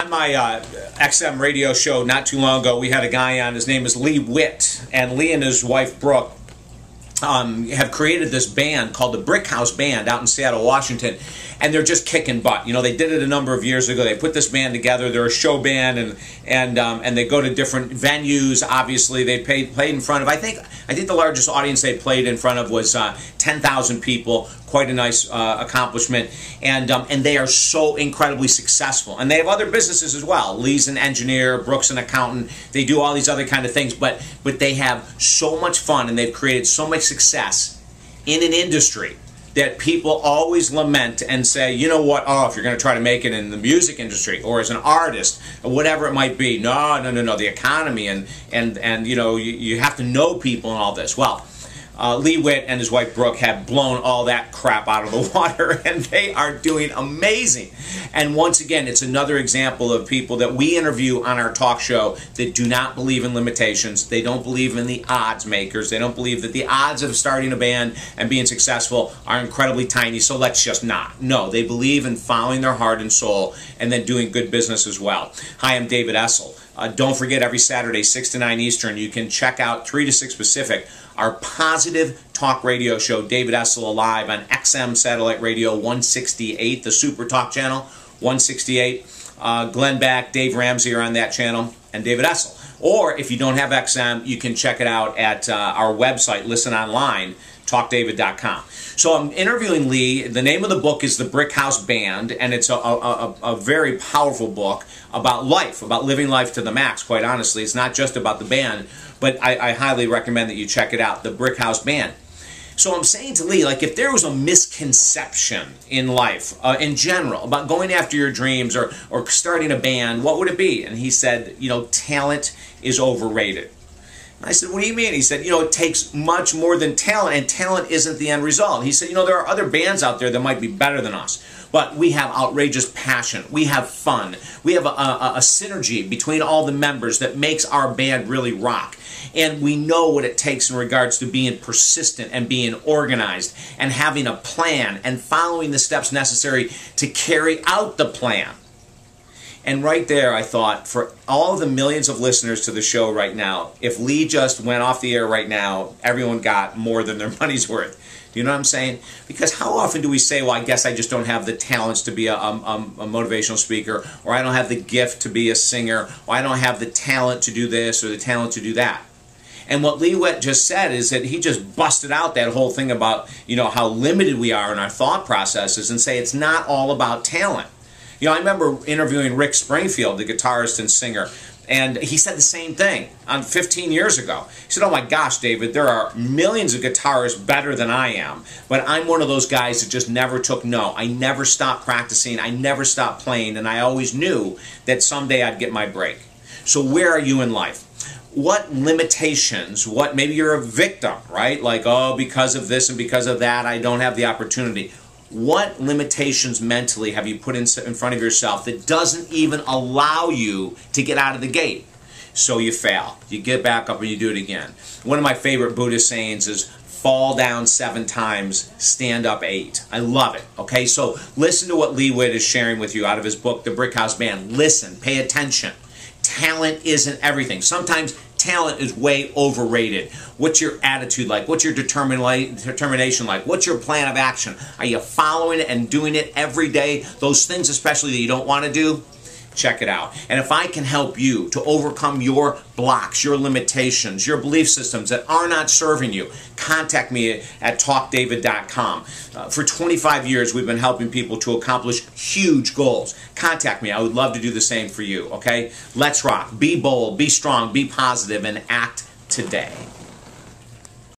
On my XM radio show not too long ago, we had a guy on. His name is Lee Witt, and Lee and his wife Brooke have created this band called the Brick House Band out in Seattle, Washington, and they're just kicking butt. You know, they did it a number of years ago. They put this band together. They're a show band, and they go to different venues. Obviously, they played in front of. I think the largest audience they played in front of was 10,000 people. Quite a nice accomplishment, and they are so incredibly successful. And they have other businesses as well. Lee's an engineer, Brooke's an accountant. They do all these other kind of things, but they have so much fun, and they've created so much success in an industry that people always lament and say, you know what, oh, if you're going to try to make it in the music industry or as an artist or whatever it might be, no, the economy and you know, you have to know people and all this. Well, Lee Witt and his wife Brooke have blown all that crap out of the water, and they are doing amazing. And once again, it's another example of people that we interview on our talk show that do not believe in limitations. They don't believe in the odds makers. They don't believe that the odds of starting a band and being successful are incredibly tiny, so let's just not. No, they believe in following their heart and soul and then doing good business as well. Hi, I'm David Essel. Don't forget, every Saturday, 6 to 9 Eastern, you can check out 3 to 6 Pacific, our positive talk radio show, David Essel Alive, on XM Satellite Radio 168, the Super Talk channel, 168. Glenn Beck, Dave Ramsey are on that channel, and David Essel. Or if you don't have XM, you can check it out at our website, listen online, talkdavid.com. So I'm interviewing Lee. The name of the book is The Brick House Band, and it's a very powerful book about life, about living life to the max, quite honestly. It's not just about the band, but I highly recommend that you check it out, The Brick House Band. So I'm saying to Lee, like, if there was a misconception in life, in general, about going after your dreams or starting a band, what would it be? And he said, you know, talent is overrated. I said, what do you mean? He said, you know, it takes much more than talent, and talent isn't the end result. He said, you know, there are other bands out there that might be better than us, but we have outrageous passion. We have fun. We have a synergy between all the members that makes our band really rock. And we know what it takes in regards to being persistent and being organized and having a plan and following the steps necessary to carry out the plan. And right there, I thought, for all of the millions of listeners to the show right now, if Lee just went off the air right now, everyone got more than their money's worth. Do you know what I'm saying? Because how often do we say, well, I guess I just don't have the talents to be a motivational speaker, or I don't have the gift to be a singer, or I don't have the talent to do this or the talent to do that. And what Lee Witt just said is that he just busted out that whole thing about, you know, how limited we are in our thought processes, and say it's not all about talent. You know, I remember interviewing Rick Springfield, the guitarist and singer, and he said the same thing 15 years ago. He said, oh my gosh, David, there are millions of guitarists better than I am, but I'm one of those guys that just never took no. I never stopped practicing, I never stopped playing, and I always knew that someday I'd get my break. So where are you in life? What limitations, maybe you're a victim, right? Like, oh, because of this and because of that, I don't have the opportunity. What limitations mentally have you put in front of yourself that doesn't even allow you to get out of the gate? So you fail. You get back up and you do it again. One of my favorite Buddhist sayings is, fall down 7 times, stand up 8. I love it. Okay, so listen to what Lee Witt is sharing with you out of his book, The Brick House Band. Listen, pay attention. Talent isn't everything. Sometimes talent is way overrated. What's your attitude like? What's your determination like? What's your plan of action? Are you following it and doing it every day? Those things especially that you don't want to do? Check it out. And if I can help you to overcome your blocks, your limitations, your belief systems that are not serving you, contact me at talkdavid.com. For 25 years, we've been helping people to accomplish huge goals. Contact me. I would love to do the same for you, okay? Let's rock. Be bold, be strong, be positive, and act today.